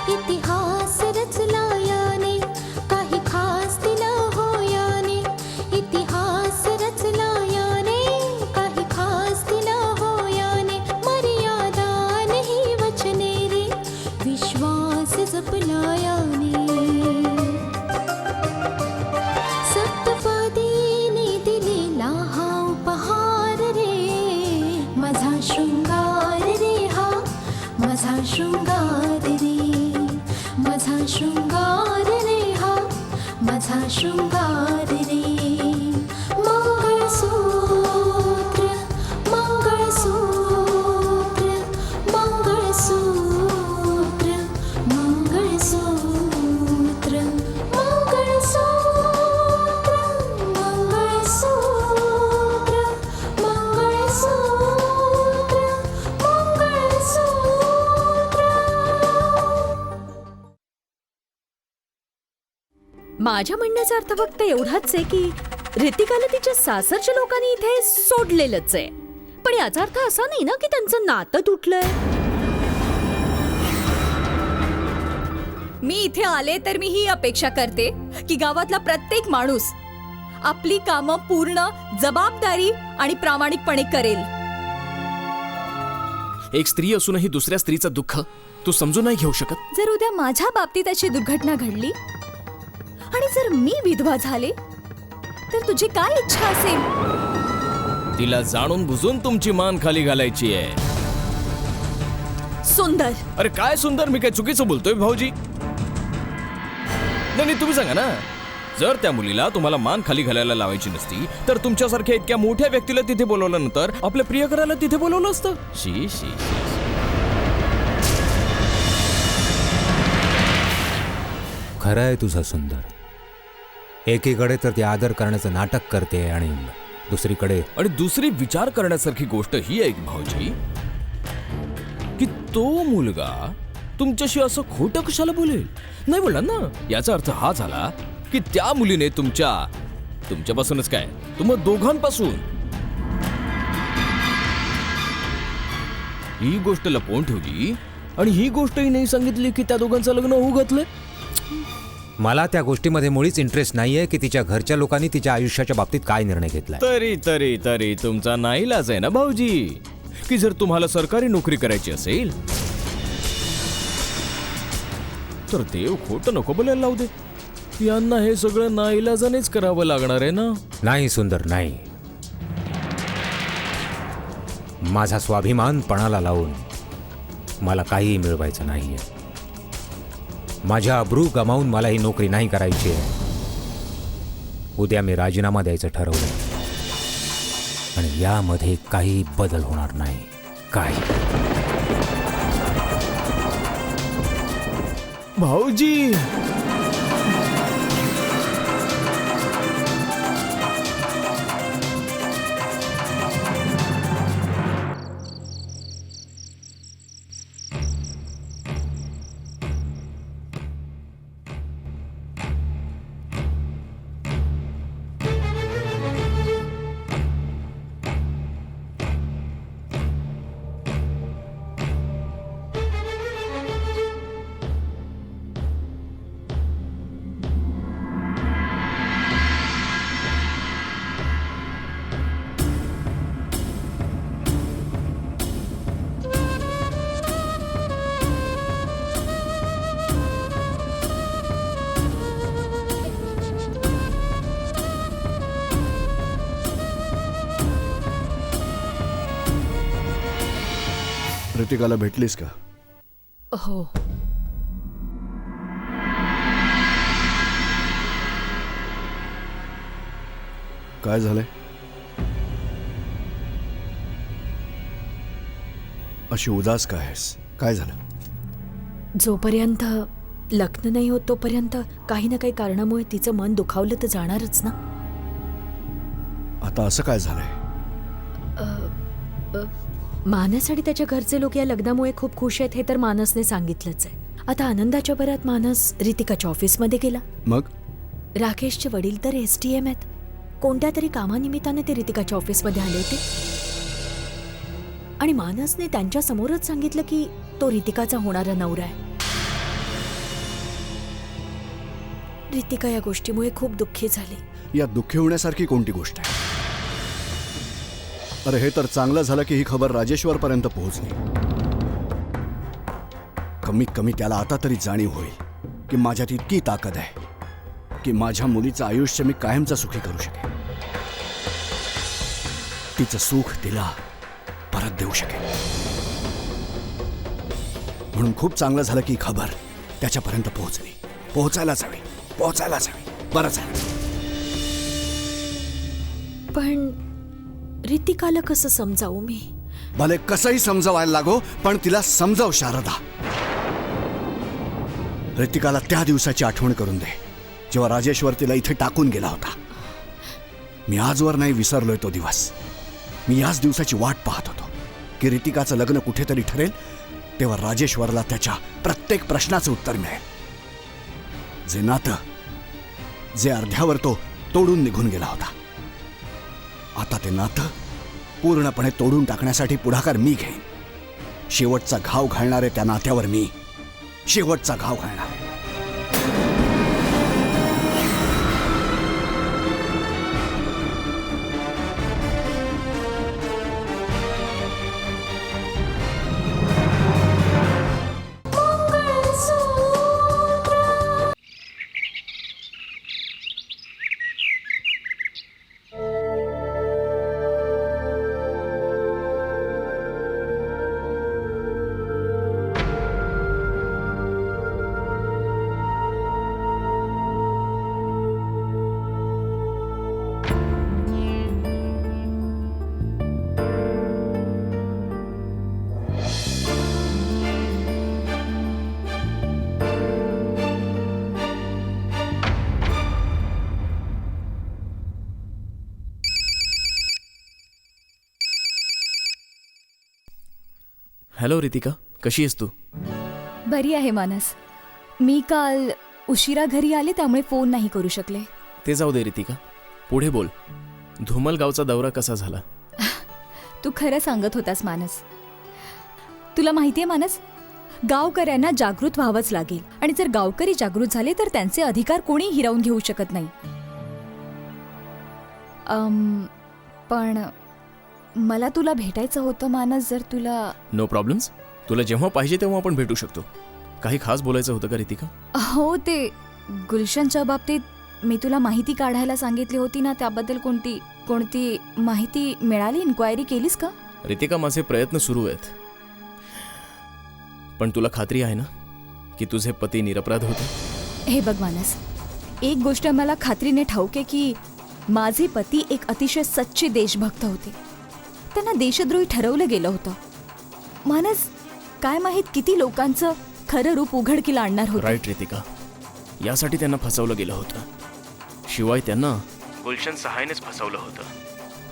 इतिहास रचला याने, काही खास दिलं हो याने. इतिहास रचला याने, काही खास दिलं हो याने. मर्यादा नाही वचने रे, विश्वास जपला याने. सप्तपदीने दिलेला हा उपहार रे, माझा शृंगार रे हा, माझा शृंगार रे. माझा शृंगार रे हा, माझा शृंगार रे. मंगळसूत्र, मंगळसूत्र, मंगळसूत्र, मंगळसूत्र, मंगळसूत्र, मंगळसूत्र, मंगळसूत्र, मंगळसूत्र. माझ्या म्हणण्याचा अर्थ फक्त एवढाच आहे की ऋतिकाला तिच्या सासरच्या लोकांनी इथे सोडलेलंच आहे, पण याचा अर्थ असा नाही ना की त्यांचं नातं तुटलंय. मी इथे आले तर मी ही अपेक्षा करते की गावातला प्रत्येक माणूस आपली कामं पूर्ण जबाबदारी आणि प्रामाणिकपणे करेल. एक स्त्री असूनही दुसऱ्या स्त्रीचं दुःख तू समजून नाही घेऊ शकत. जर उद्या माझ्या बाबतीत अशी दुर्घटना घडली आणि जर मी विधवा झाले तर तुझी काय इच्छा असेल? तिला जाणून बुजून तुमची मान खाली घालायची आहे. सुंदर. अरे काय सुंदर, मी काय चुकीचं बोलतोय भाऊजी? नाही नाही, तुम्ही सांगा ना, जर त्या मुलीला तुम्हाला मान खाली घालायला लावायची नसती तर तुमच्यासारख्या इतक्या मोठ्या व्यक्तीला तिथे बोलवलं नंतर आपल्या प्रियकराला तिथे बोलवलं असतं. शी शी. खरं आहे तुझं सुंदर. एकीकडे तर ती आदर करण्याचं नाटक करते आणि दुसरीकडे दुसरी विचार करण्यासारखी गोष्ट ही आहे भाऊजी की तो मुलगा तुमच्याशी असं खोटं कशाला बोलेल. नाही बोलला ना, याचा अर्थ हा झाला की त्या मुलीने तुमच्यापासूनच काय, तुम्हा दोघांपासून ही गोष्ट लपवून ठेवली आणि ही गोष्टही नाही सांगितली की त्या दोघांचं लग्न होऊ घातलंय. मला त्या गोष्टीमध्ये मुळीच इंटरेस्ट नाहीये की तिच्या घरच्या लोकांनी तिच्या आयुष्याच्या बाबतीत काय निर्णय घेतलाय. तरी तरी तरी तुमचा नाईलाज आहे ना भाऊजी की जर तुम्हाला सरकारी नोकरी करायची असेल तर देव खोटं नको बोलायला लावू दे. यांना हे सगळं नाईलाजानेच करावं लागणार आहे ना. नाही सुंदर, नाही. माझा स्वाभिमान पणाला लावून मला काहीही मिळवायचं नाहीये. माझ्या अब्रू गमावून मला ही नोकरी नाही करायची आहे. उद्या मी राजीनामा द्यायचं ठरवलं आणि यामध्ये काही बदल होणार नाही. काय भाऊजी, ऋतिकाला भेटलीस का? हो. काय झालंय? अशी उदास काय आहेस? काय झालं? जोपर्यंत लग्न नाही होत तोपर्यंत काही ना काही कारणामुळे तिचं मन दुखावलं तर जाणारच ना. आता असं काय झालंय? मानस आणि त्याच्या घरचे लोक या लग्नामुळे खूप खुश आहेत हे तर मानसने सांगितलंच आहे. आता आनंदाच्या भरात मानस ऋतिकाच्या ऑफिसमध्ये गेला. मग राकेशचे वडील तर STM आहेत. कोणत्या तरी कामानिमित्ताने ते रितिकाच्या ऑफिसमध्ये आले होते आणि मानसने त्यांच्या समोरच सांगितलं की तो रितिकाचा होणारा नवरा आहे. रितिका या गोष्टीमुळे खूप दुःखी झाली. यात दुःखी होण्यासारखी कोणती गोष्ट आहे? अरे हे तर चांगलं झालं की ही खबर राजेश्वरपर्यंत पोहोचली. कमीत कमी त्याला आता तरी जाणीव होईल की माझ्यात इतकी ताकद आहे की माझ्या मुलीचं आयुष्य मी कायमचं सुखी करू शकेन. तिचं सुख तिला परत देऊ शकेन. म्हणून खूप चांगलं झालं की ही खबर त्याच्यापर्यंत पोहोचली. पोहोचायलाच हवी. बरं झालं. पण रितिकाला कसं समजावू मी? भले कसंही समजावायला लागो पण तिला समजाव शारदा. रितिकाला त्या दिवसाची आठवण करून दे जेव्हा राजेश्वर तिला इथे टाकून गेला होता. मी आजवर नाही विसरलोय तो दिवस. मी याच दिवसाची वाट पाहत होतो की रितिकाचं लग्न कुठेतरी ठरेल तेव्हा राजेश्वरला त्याच्या प्रत्येक प्रश्नाचं उत्तर मिळेल. जे नातं जे अर्ध्यावर तो तोडून निघून गेला होता, आता ते नातं पूर्णपणे तोडून टाकण्यासाठी पुढाकार मी घेईन. शेवटचा घाव घालणारे त्या नात्यावर मी शेवटचा घाव घालणार आहे. हॅलो रितिका, कशी आहेस तू? बरी आहे मानस. मी काल उशिरा घरी आले त्यामुळे फोन नाही करू शकले. ते जाऊ दे रितिका, पुढे बोल. धुमल गावचा दौरा कसा झाला? तू खरं सांगत होतास मानस. तुला माहितीये मानस, गावकऱ्यांना जागृत व्हावंच लागेल आणि जर गावकरी जागृत झाले तर त्यांचे अधिकार कोणी हिरावून घेऊ शकत नाही. पण मला तुला भेटायचं होतं मानस. जर तुला नो प्रॉब्लेम्स. तुला जेव्हा पाहिजे तेव्हा आपण भेटू शकतो. काही खास बोलायचं होतं का रितिका? हो, ते गुलशनच्या बाबतीत मी तुला माहिती काढायला सांगितली होती ना, त्याबद्दल कोणती माहिती मिळाली? इन्क्वायरी केलीस का? रितिका, माझे प्रयत्न सुरू आहेत. पण तुला खात्री आहे ना की तुझे पती निरपराध होते? हे बघ मानस, एक गोष्ट मला खात्रीने ठाऊक आहे की माझे पती एक अतिशय सच्चे देशभक्त होते. त्यांना देशद्रोही ठरवलं गेलं होतं. मानस, काय माहित किती लोकांचं खरं रूप उघडकीला आणणार होतं. राईट रितिका, यासाठी त्यांना फसवलं गेलं होतं. शिवाय त्यांना गुलशन सहायनेच फसवलं होतं,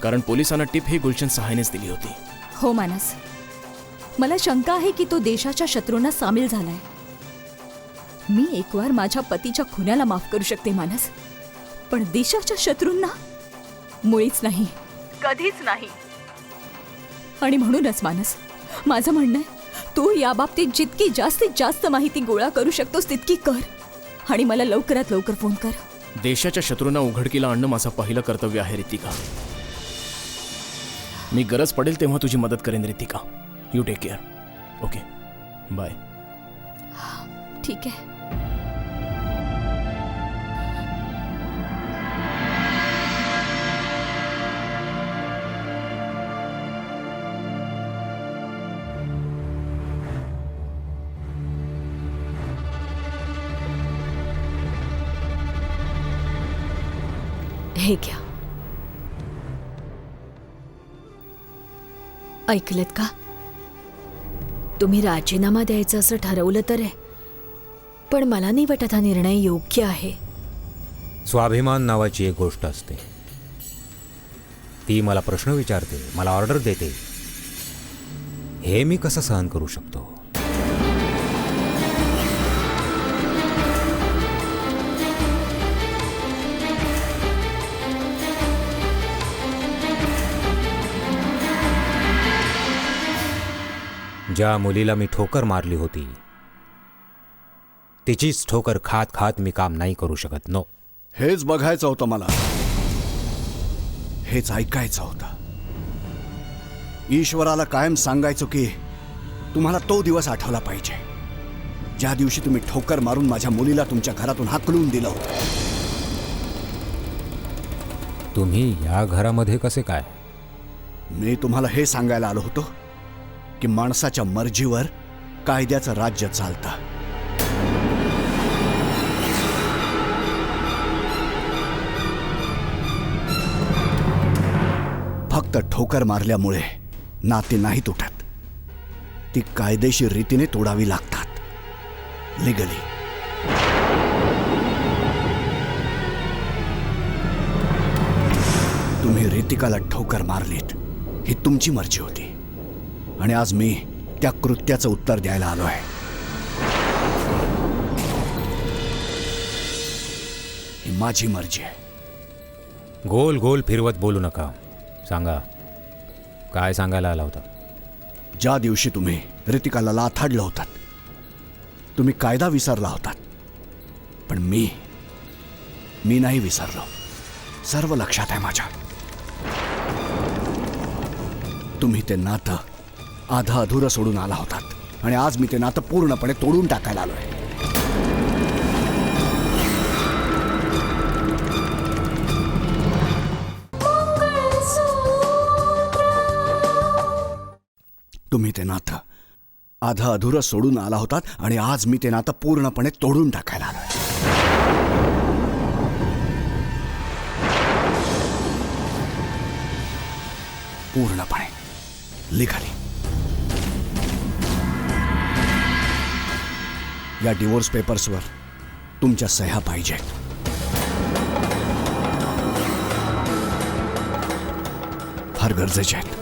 कारण पोलिसांना टिप ही गुलशन सहायनेच दिली होती. हो मानस, मला शंका आहे की तो देशाच्या शत्रूंना सामील झालाय. मी एकवार माझ्या पतीच्या खुन्याला माफ करू शकते मानस, पण देशाच्या शत्रूंना मुळीच नाही, कधीच नाही. आणि म्हणूनच मानस, माझं म्हणणं आहे, तू या बाबतीत जितकी जास्तीत जास्त माहिती गोळा करू शकतोस तितकी कर आणि मला लवकरात लवकर फोन कर. देशाच्या शत्रूंना उघडकीला आणणं माझं पहिलं कर्तव्य आहे रितिका. मी गरज पडेल तेव्हा तुझी मदत करेन Ritika. You take care. Okay, bye. ठीक आहे. हे घ्या. ऐकलत का? तुम्ही राजीनामा द्यायचं असं ठरवलं तर आहे, पण मला नाही वाटत हा निर्णय योग्य आहे. स्वाभिमान नावाची एक गोष्ट असते. ती मला प्रश्न विचारते, मला ऑर्डर देते. हे मी कसं सहन करू शकतो? ज्या मुलीला मी ठोकर मारली होती तिचीच ठोकर खात खात मी काम नाही करू शकत. नो. हेच बघायचं होतं मला, हेच ऐकायचं होतं. ईश्वराला कायम सांगायचो की तुम्हाला तो दिवस आठवला पाहिजे ज्या दिवशी तुम्ही ठोकर मारून माझ्या मुलीला तुमच्या घरातून हाकलून दिलं होतं. तुम्ही या घरामध्ये कसे काय? मी तुम्हाला हे सांगायला आलो होतो की माणसाच्या मर्जीवर कायद्याचं राज्य चालतं. फक्त ठोकर मारल्यामुळे नाती नाही तुटत, ती कायदेशीर रीतीने तोडावी लागतात, लिगली. तुम्ही रितिकाला ठोकर मारलीत ही तुमची मर्जी होती आणि आज मी त्या कृत्याचं उत्तर द्यायला आलो आहे. ही माझी मर्जी आहे. गोल गोल फिरवत बोलू नका. सांगा, काय सांगायला आला होता? ज्या दिवशी तुम्ही रितिकाला लाथाडलं होतात तुम्ही कायदा विसरला होतात, पण मी नाही विसरलो. सर्व लक्षात आहे माझ्या. तुम्ही ते नातं आधा अधुरं सोडून आला होतात आणि आज मी ते नातं पूर्णपणे तोडून टाकायला आलोय. तुम्ही ते नातं आधा अधुरं सोडून आला होतात आणि आज मी ते नातं पूर्णपणे तोडून टाकायला आलोय. पूर्णपणे लिगली. या डिवोर्स पेपर्सवर तुमच्या सह्या पाहिजेत. फार गरजेचे आहेत.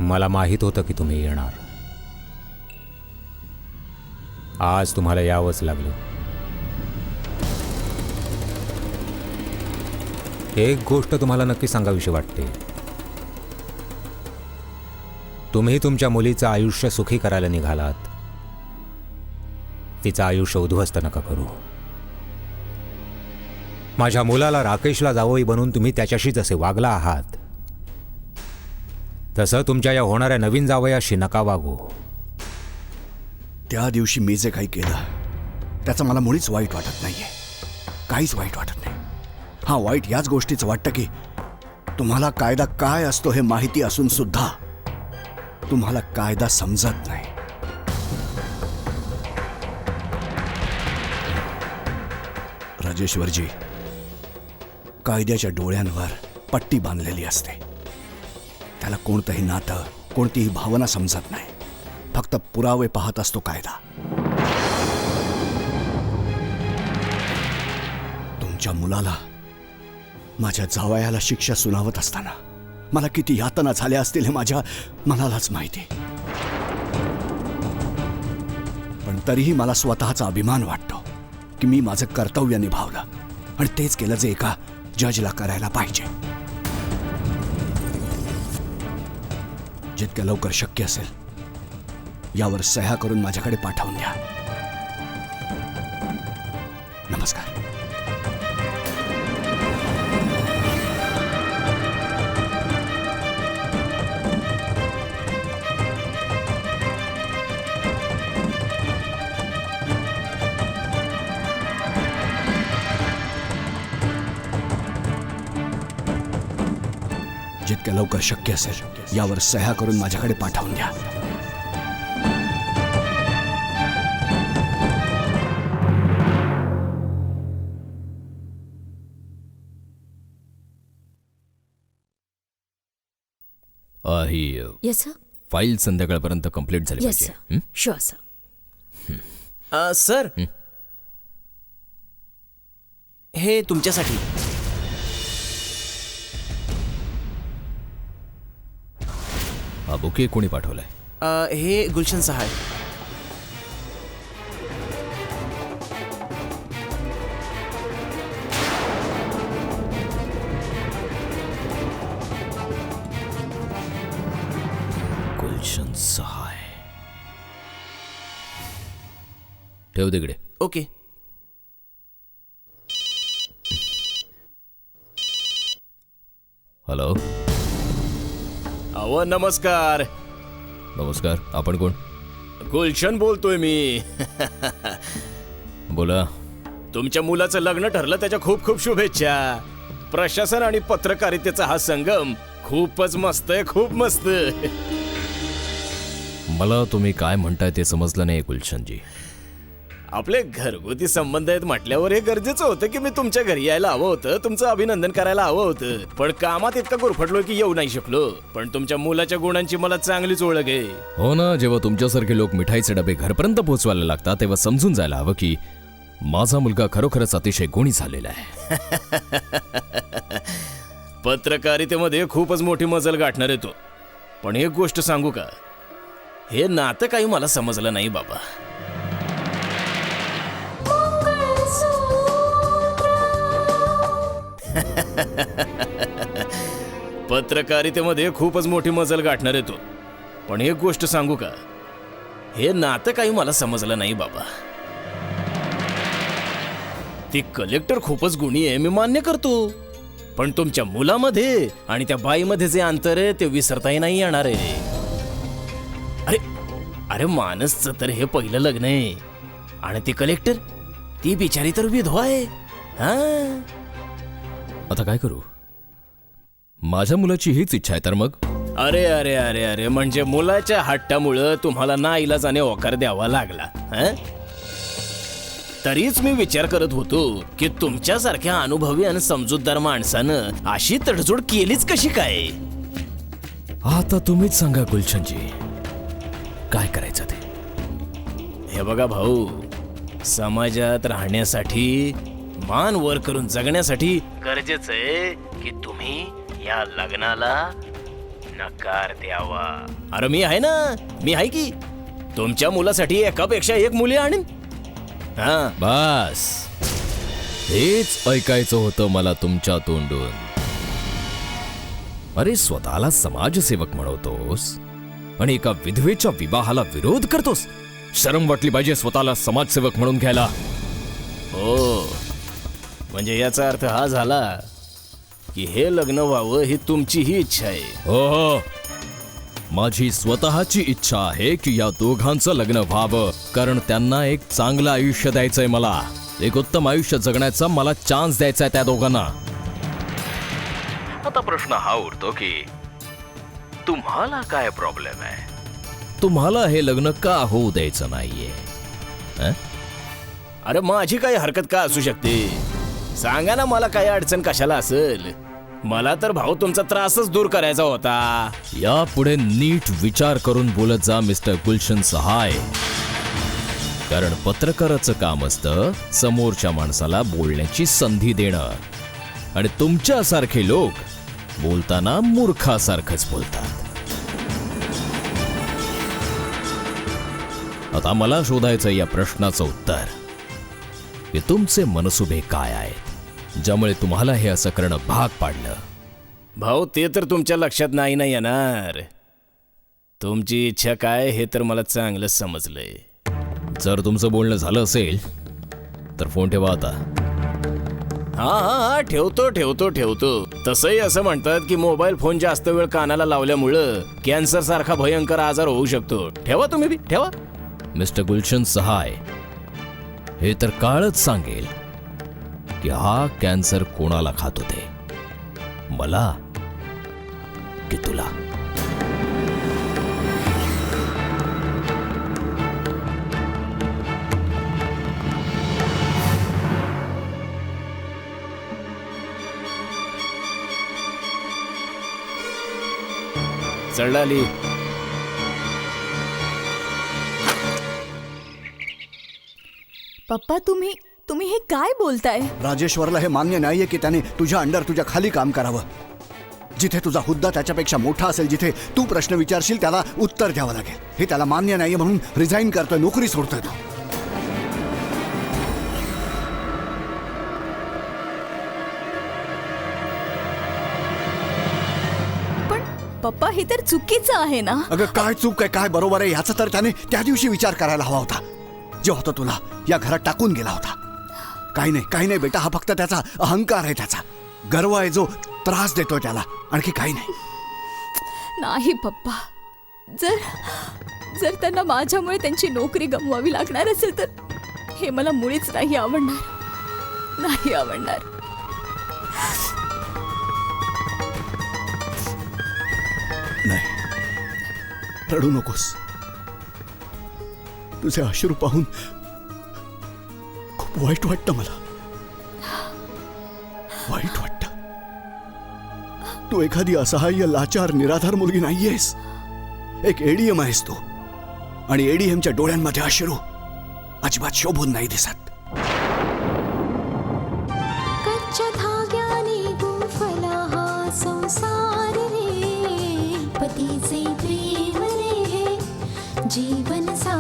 मला माहीत होतं की तुम्ही येणार. आज तुम्हाला यावंच लागलं. एक गोष्ट तुम्हाला नक्की सांगावीशी वाटते. तुम्ही तुमच्या मुलीचं आयुष्य सुखी करायला निघालात. तिचं आयुष्य उद्ध्वस्त नका करू. माझ्या मुलाला राकेशला जावई बनून तुम्ही त्याच्याशी जसे वागला आहात तसं तुमच्या या होणाऱ्या नवीन जावयाशी नका वागू. त्या दिवशी मी जे काही केलं त्याचं मला मुळीच वाईट वाटत नाहीये. काहीच वाईट वाटत नाही. हा, वाईट याच गोष्टीचं वाटतं की तुम्हाला कायदा काय असतो हे माहिती असून सुद्धा तुम्हाला कायदा समजत नाही. राजेश्वरजी, कायद्याच्या डोळ्यांवर पट्टी बांधलेली असते. त्याला कोणतंही नातं, कोणतीही भावना समजत नाही. फक्त पुरावे पाहत असतो कायदा. तुमच्या मुलाला, माझ्या जावयाला शिक्षा सुनावत असताना मला किती यातना झाल्या असतील हे माझ्या मनालाच माहिती. पण तरीही मला स्वतःचा अभिमान वाटतो की मी माझं कर्तव्य निभावलं आणि तेच केलं जे एका जजला करायला पाहिजे. जितक्या लवकर शक्य असेल यावर सह्या करून माझ्याकडे पाठवून द्या. नमस्कार. जितक्या लवकर शक्य असेल यावर सह्या करून माझ्याकडे पाठवून द्या. ही येस सर. फाईल संध्याकाळपर्यंत कंप्लीट झाली येस पाहिजे. सर. Sure sir. सर हे तुमच्यासाठी. हा बुके कोणी पाठवलाय? हे गुलशन सहाय. गुलशन सहाय. ठेव तिकडे. ओके. हॅलो. अहो नमस्कार. नमस्कार. आपण कोण? गुलशन बोलतोय मी. बोला. तुमच्या मुलाचं लग्न ठरलं, त्याच्या खूप खूप शुभेच्छा. प्रशासन आणि पत्रकारितेचा हा संगम खूपच मस्त आहे, खूप मस्त. मला तुम्ही काय म्हणताय ते समजलं नाही गुलशनजी. आपले घरगुती संबंध आहेत म्हटल्यावर हे गरजेचं होतं की मी तुमच्या घरी यायला हवं होतं, तुमचं अभिनंदन करायला हवं होतं. पण कामात इतका गुरफटलो की येऊ नाही शकलो. पण तुमच्या मुलाच्या गुणांची मला चांगलीच ओळख आहे. हो ना. जेव्हा तुमच्यासारखे लोक मिठाईचे डबे घरपर्यंत पोहोचवायला लागतात तेव्हा समजून जायला हवं की माझा मुलगा खरोखरच अतिशय गुणी झालेला आहे. पत्रकारितेमध्ये खूपच मोठी मजल गाठणार आहे तो. पण एक गोष्ट सांगू का, हे नातं काही मला समजलं नाही बाबा. पत्रकारितेमध्ये खूपच मोठी मजल गाठणार आहे तो. पण एक गोष्ट सांगू का, हे नातं काही मला समजलं नाही बाबा. ती कलेक्टर खूपच गुणी आहे, मी मान्य करतो. पण तुमच्या मुलामध्ये आणि त्या बाईमध्ये जे अंतर आहे ते विसरताही नाही येणार आहे. अरे अरे मानसचं तर हे पहिलं लग्न आहे आणि ती कलेक्टर, ती बिचारी तर विधवा आहे. हा, आता काय करू? माझ्या मुलाची हीच इच्छा आहे तर मग. अरे अरे अरे अरे म्हणजे मुलाच्या हट्टामुळं तुम्हाला नाईलाजाने होकार द्यावा लागला. तरीच मी विचार करत होतो की तुमच्यासारख्या अनुभवी आणि समजूतदार माणसानं अशी तडजोड केलीच कशी काय. आता तुम्हीच सांगा गुलशनजी, काय करायचं ते. हे बघा भाऊ, समाजात राहण्यासाठी, मान वर करून जगण्यासाठी गरजेचं आहे की तुम्ही या लग्नाला नकार द्यावा. अरे मी आहे ना, मी आहे की. तुमच्या मुलासाठी एकापेक्षा एक मुली आणीन. हा, बस हेच ऐकायचं होतं मला तुमच्या तोंडून. अरे स्वतःला समाजसेवक म्हणवतोस आणि एका विधवेच्या विवाहाला विरोध करतोस. शरम वाटली पाहिजे स्वतःला समाजसेवक म्हणून घ्यायला. हो, म्हणजे याचा अर्थ हा झाला की हे लग्न व्हावं ही तुमची ही इच्छा आहे. हो हो, माझी स्वतःची इच्छा आहे की या दोघांचं लग्न व्हावं, कारण त्यांना एक चांगलं आयुष्य द्यायचंय. मला एक उत्तम आयुष्य जगण्याचा मला चान्स द्यायचा आहे त्या दोघांना. आता प्रश्न हा उरतो की तुम्हाला काय प्रॉब्लेम आहे? तुम्हाला हे लग्न का होऊ द्यायचं नाहीये? अरे माझी काही हरकत का असू शकते? सांगा ना, मला काही अडचण कशाला असेल. मला तर भाऊ तुमचा त्रासच दूर करायचा होता. यापुढे नीट विचार करून बोलत जा मिस्टर गुलशन सहाय, कारण पत्रकाराचं काम असतं समोरच्या माणसाला बोलण्याची संधी देणं, आणि तुमच्यासारखे लोक बोलताना मूर्खासारखंच बोलतात. आता मला शोधायचं या प्रश्नाचं उत्तर की तुमचे मनसुबे काय आहेत ज्यामुळे तुम्हाला हे असं करणं भाग पाडलं. भाऊ ते तर तुमच्या लक्षात नाही येणार. तुमची इच्छा काय हे तर मला चांगलं समजलंय. जर तुमचं बोलणं झालं असेल तर फोन ठेवा आता. हा हा हा, ठेवतो. तसंही असं म्हणतात की मोबाईल फोन जास्त वेळ कानाला लावल्यामुळं कॅन्सर सारखा भयंकर आजार होऊ शकतो. ठेवा तुम्ही बी, ठेवा. मिस्टर गुलशन सहाय, हे तर काळच सांगेल की हा कॅन्सर कोणाला खात होते, मला की तुला. चढाली. पप्पा तुम्ही हे काय बोलताय? राजेश्वरला हे मान्य नाहीये की त्याने तुझ्या अंडर तुझ्या खाली काम करावं. जिथे तुझा हुद्दा त्याच्यापेक्षा मोठा असेल, जिथे तू प्रश्न विचारशील त्याला उत्तर द्यावं लागेल, हे त्याला मान्य नाहीये म्हणून रिझाईन करतोय, नोकरी सोडतोय तो. पण पप्पा हे तर चुकीचं आहे ना. अगं काय चूक आहे काय बरोबर आहे ह्याचा तर त्याने त्या दिवशी विचार करायला हवा होता जेव्हा तो तुला या घरात टाकून गेला होता. काही नाही बेटा, हा फक्त त्याचा अहंकार आहे, त्याचा गर्व आहे जो त्रास देतोय त्याला, आणखी काही नाही. नाही पप्पा, जर त्यांना माझ्यामुळे त्यांची नोकरी गमवावी लागणार असेल तर हे मला मुळीच नाही आवडणार. नाही, रडू नकोस. तुझे अश्रू पाहून खूप वाईट वाटतं मला. वाईट वाटतं. तू एखादी असहाय्य, लाचार, निराधार मुलगी नाहीयेस. एक एडीएम आहेस तू, आणि एडीएमच्या डोळ्यांमध्ये अश्रू अजिबात शोभून नाही दिसत. कच्च्या धाग्याने गुंफला हा संसार रे, पतीचे प्रेम रे, जीवन सा